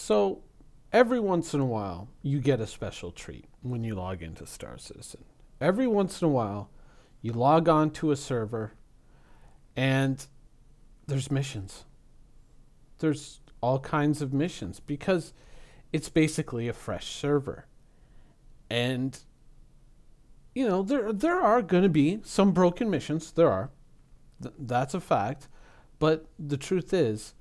So every once in a while, you get a special treat when you log into Star Citizen. Every once in a while, you log on to a server and there's missions. There's all kinds of missions because it's basically a fresh server. And there are going to be some broken missions. There are. That's a fact. But the truth is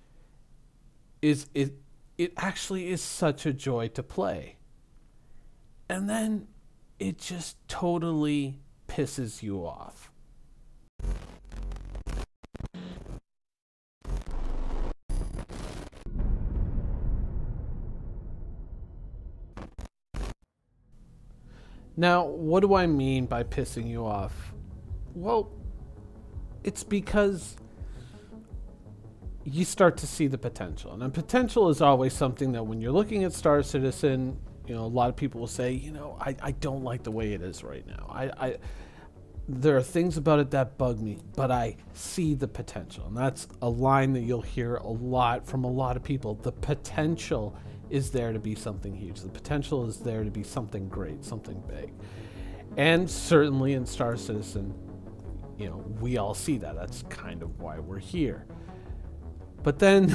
it actually is such a joy to play. And then it just totally pisses you off. Now, what do I mean by pissing you off? Well, it's because you start to see the potential. And potential is always something that when you're looking at Star Citizen, a lot of people will say, I don't like the way it is right now. There are things about it that bug me, but I see the potential. And that's a line that you'll hear a lot from a lot of people. The potential is there to be something huge. The potential is there to be something great, something big. And certainly in Star Citizen, we all see that. That's kind of why we're here. But then,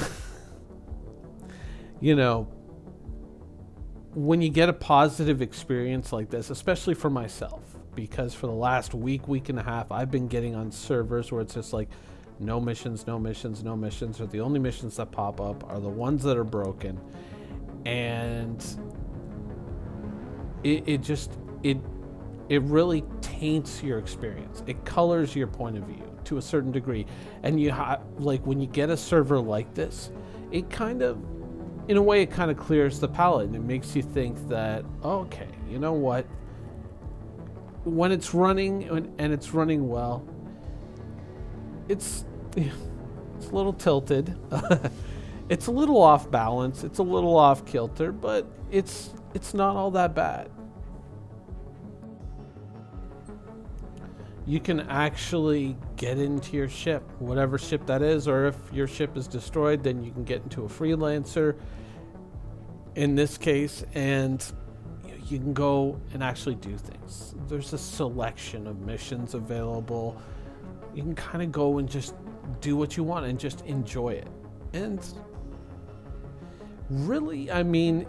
when you get a positive experience like this, especially for myself, because for the last week and a half, I've been getting on servers where it's just like, no missions, no missions, no missions, or the only missions that pop up are the ones that are broken. And it really taints your experience. It colors your point of view to a certain degree. And when you get a server like this, it kind of, in a way, it kind of clears the palette, and it makes you think that, okay, you know what? When it's running and it's running well, it's a little tilted. It's a little off balance. It's a little off kilter, but it's not all that bad. You can actually get into your ship, whatever ship that is, or if your ship is destroyed, then you can get into a freelancer in this case, and you can go and actually do things. There's a selection of missions available. You can kind of go and just do what you want and just enjoy it. And really, I mean,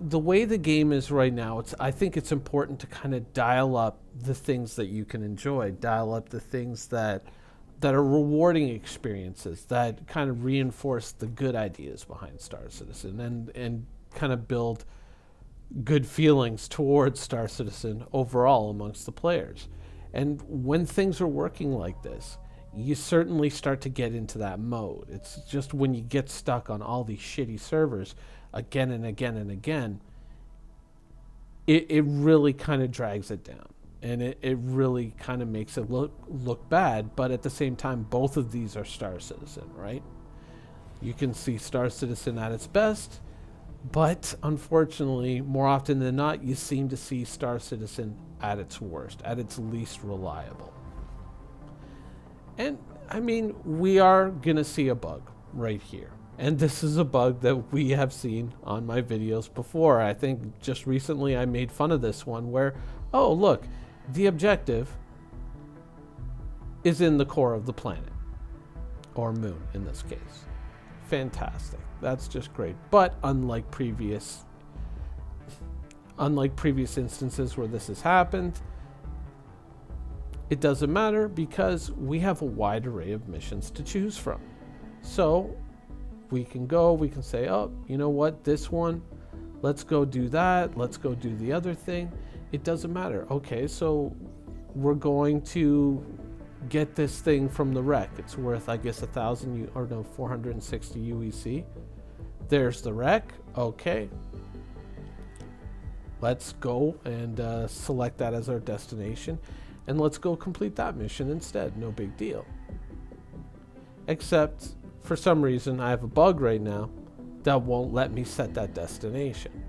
the way the game is right now, I think it's important to kind of dial up the things that you can enjoy, dial up the things that are rewarding experiences, that kind of reinforce the good ideas behind Star Citizen, and kind of build good feelings towards Star Citizen overall amongst the players. And when things are working like this, you certainly start to get into that mode. It's just when you get stuck on all these shitty servers again and again and again, it really kind of drags it down. And it really kind of makes it look bad. But at the same time, both of these are Star Citizen, right? You can see Star Citizen at its best, but unfortunately, more often than not, you seem to see Star Citizen at its worst, at its least reliable. And, I mean, we are going to see a bug right here. And this is a bug that we have seen on my videos before. I think just recently I made fun of this one where, oh, look, the objective is in the core of the planet. Or moon, in this case. Fantastic. That's just great. But unlike previous instances where this has happened, it doesn't matter because we have a wide array of missions to choose from. So we can say, oh, you know what, this one, let's go do that, let's go do the other thing. It doesn't matter. Okay, so we're going to get this thing from the wreck. It's worth, I guess, 460 UEC. There's the wreck. Okay. Let's go and select that as our destination. And let's go complete that mission instead. No big deal. Except, for some reason, I have a bug right now that won't let me set that destination.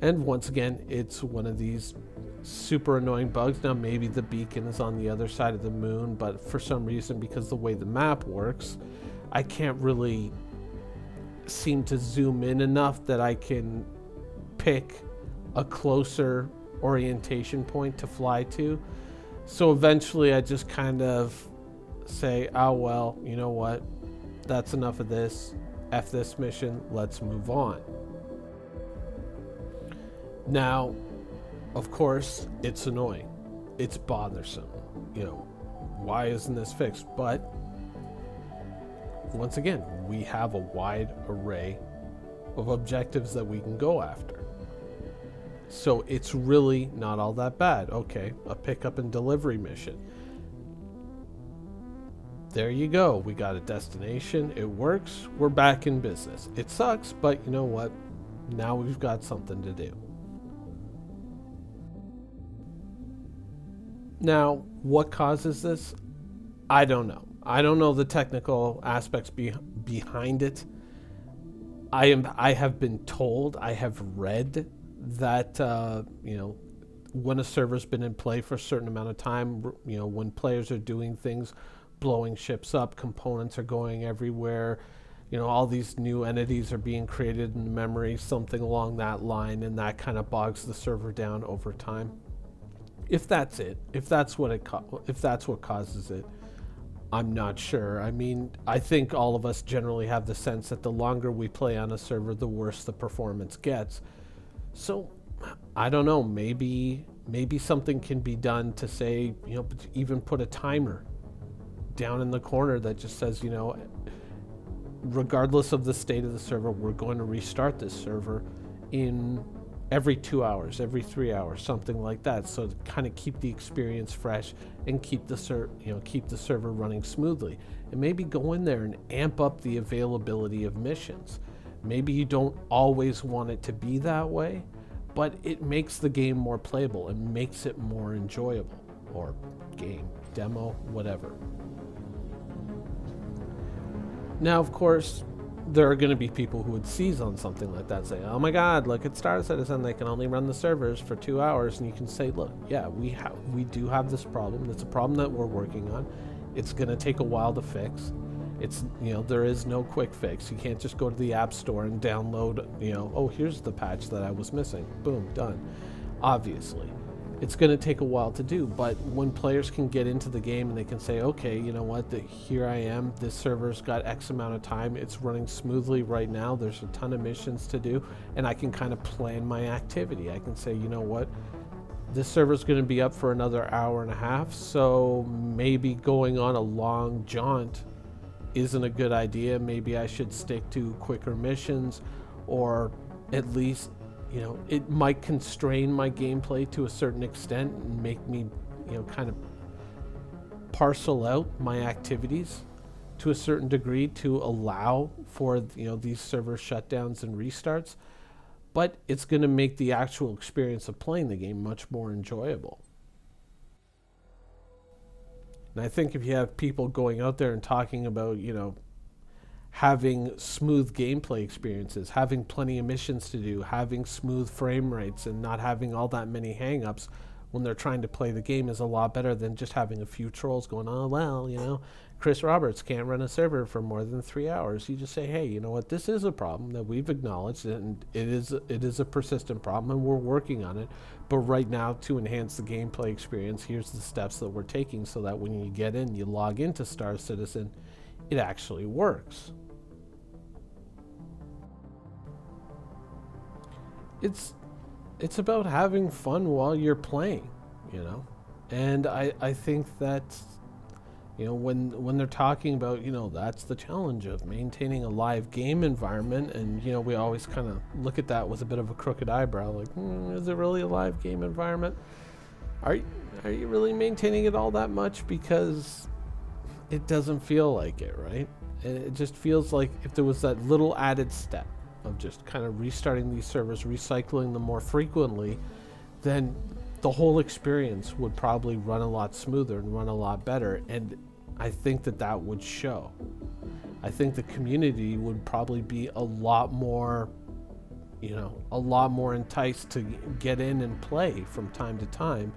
And once again, it's one of these super annoying bugs. Now, maybe the beacon is on the other side of the moon, but for some reason, because the way the map works, I can't really seem to zoom in enough that I can pick a closer orientation point to fly to. So eventually I just kind of say, oh, well, you know what? That's enough of this. F this mission. Let's move on. Now, of course, it's annoying. It's bothersome. You know, why isn't this fixed? But once again, we have a wide array of objectives that we can go after. So it's really not all that bad. Okay, a pickup and delivery mission. There you go. We got a destination. It works. We're back in business. It sucks, but you know what? Now we've got something to do. Now, what causes this? I don't know. I don't know the technical aspects behind it. I have been told, I have read that you know, when a server's been in play for a certain amount of time, you know, when players are doing things, blowing ships up, components are going everywhere, you know, all these new entities are being created in memory, something along that line, and that kind of bogs the server down over time. If that's it, if that's what causes it, I'm not sure. I mean, I think all of us generally have the sense that the longer we play on a server, the worse the performance gets. So, I don't know, maybe something can be done to say, you know, even put a timer down in the corner that just says, you know, regardless of the state of the server, we're going to restart this server in every 2 hours, every 3 hours, something like that. So to kind of keep the experience fresh and keep the server running smoothly. And maybe go in there and amp up the availability of missions. Maybe you don't always want it to be that way, but it makes the game more playable and makes it more enjoyable. Or game, demo, whatever. Now, of course, there are going to be people who would seize on something like that, say, oh my god, look at Star Citizen, they can only run the servers for 2 hours. And you can say, look, yeah, we do have this problem. It's a problem that we're working on. It's going to take a while to fix. It's, you know, there is no quick fix. You can't just go to the App Store and download, you know, oh, here's the patch that I was missing. Boom, done. Obviously, it's going to take a while to do, but when players can get into the game and they can say, okay, you know what, here I am, this server's got X amount of time, it's running smoothly right now, there's a ton of missions to do, and I can kind of plan my activity. I can say, you know what, this server's going to be up for another hour and a half, so maybe going on a long jaunt isn't a good idea. Maybe I should stick to quicker missions, or at least, you know, it might constrain my gameplay to a certain extent and make me, you know, kind of parcel out my activities to a certain degree to allow for, you know, these server shutdowns and restarts. But it's going to make the actual experience of playing the game much more enjoyable. And I think if you have people going out there and talking about, you know, having smooth gameplay experiences, having plenty of missions to do, having smooth frame rates, and not having all that many hang-ups when they're trying to play the game is a lot better than just having a few trolls going, oh, well, you know, Chris Roberts can't run a server for more than 3 hours. You just say, hey, you know what, this is a problem that we've acknowledged, and it is a persistent problem, and we're working on it. But right now, to enhance the gameplay experience, here's the steps that we're taking so that when you get in, you log into Star Citizen, it actually works. It's about having fun while you're playing, you know. And I think that, you know, when they're talking about, you know, that's the challenge of maintaining a live game environment, and, you know, we always kind of look at that with a bit of a crooked eyebrow, like, is it really a live game environment? Are you really maintaining it all that much? Because it doesn't feel like it, right? It just feels like if there was that little added step of just kind of restarting these servers, recycling them more frequently, then the whole experience would probably run a lot smoother and run a lot better. And I think that would show. I think the community would probably be a lot more, you know, a lot more enticed to get in and play from time to time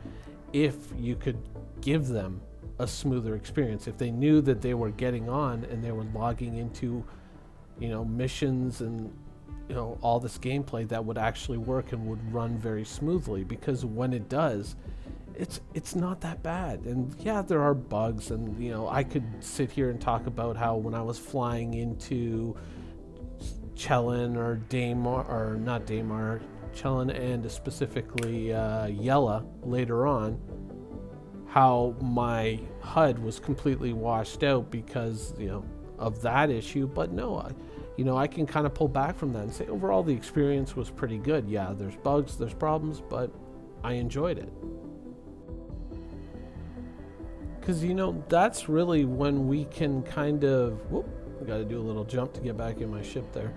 if you could give them a smoother experience. If they knew that they were getting on and they were logging into missions and all this gameplay that would actually work and would run very smoothly, because when it does, it's not that bad. And yeah, there are bugs, and I could sit here and talk about how when I was flying into Chelin or Daymar, or not Daymar, Chelin and specifically Yela later on, how my HUD was completely washed out because of that issue. But no, I can kind of pull back from that and say overall the experience was pretty good. Yeah, there's bugs, there's problems, but I enjoyed it. Because that's really when we can kind of, I got to do a little jump to get back in my ship there.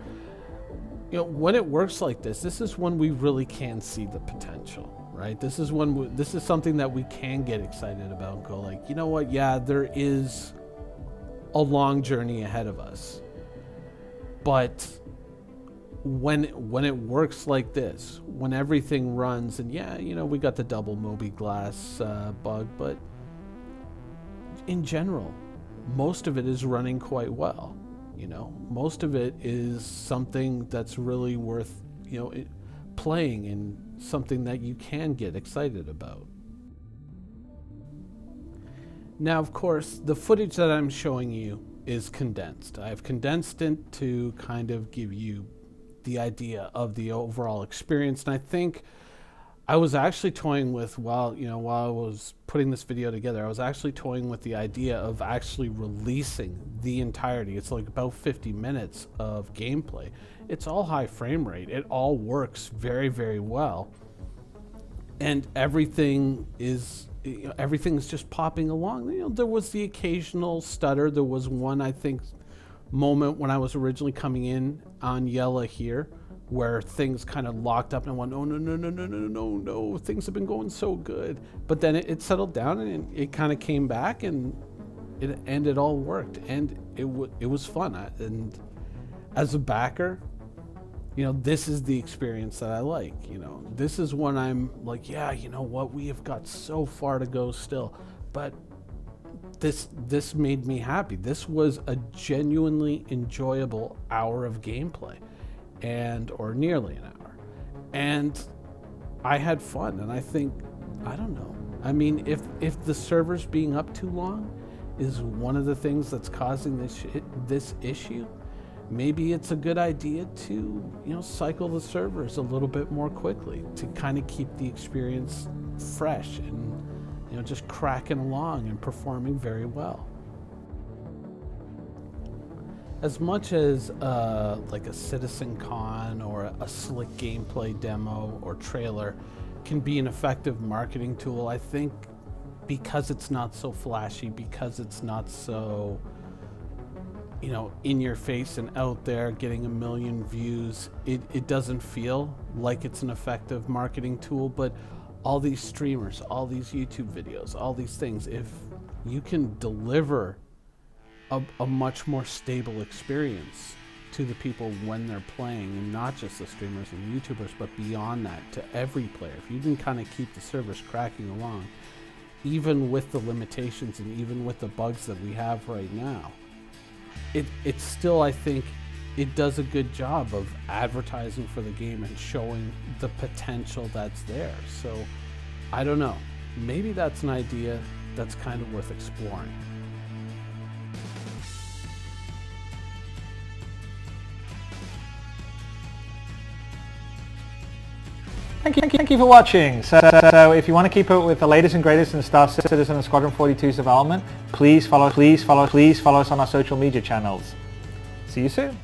When it works like this is when we really can see the potential, right? This is when this is something that we can get excited about and go like, you know what? Yeah, there is a long journey ahead of us. But when it works like this, when everything runs, and yeah, we got the double mobiGlas bug, but in general, most of it is running quite well. Most of it is something that's really worth, playing, and something that you can get excited about. Now, of course, the footage that I'm showing you is condensed. I've condensed it to kind of give you the idea of the overall experience. And I think I was actually toying with, while I was putting this video together, I was actually toying with the idea of actually releasing the entirety. It's like about 50 minutes of gameplay. It's all high frame rate. It all works very, very well. And everything is just popping along. There was the occasional stutter. There was one, I think, moment when I was originally coming in on Yela here, where things kind of locked up, and I went, oh, no, things have been going so good. But then it settled down, and it kind of came back, and it all worked, and it was fun. And as a backer, this is the experience that I like. This is when I'm like, yeah, what, we have got so far to go still, but this made me happy. This was a genuinely enjoyable hour of gameplay. Or nearly an hour, and I had fun. And I think, I don't know, I mean, if the servers being up too long is one of the things that's causing this issue, maybe it's a good idea to cycle the servers a little bit more quickly to kind of keep the experience fresh and just cracking along and performing very well. As much as like a CitizenCon or a slick gameplay demo or trailer can be an effective marketing tool, I think because it's not so flashy, because it's not so in your face and out there getting a million views, it doesn't feel like it's an effective marketing tool. But all these streamers, all these YouTube videos, all these things, if you can deliver a much more stable experience to the people when they're playing, and not just the streamers and YouTubers, but beyond that to every player, if you can kind of keep the servers cracking along, even with the limitations and even with the bugs that we have right now, it's still, I think, it does a good job of advertising for the game and showing the potential that's there. So I don't know, maybe that's an idea that's kind of worth exploring. Thank you for watching. So if you want to keep up with the latest and greatest in Star Citizen and Squadron 42's development, please follow us on our social media channels. See you soon.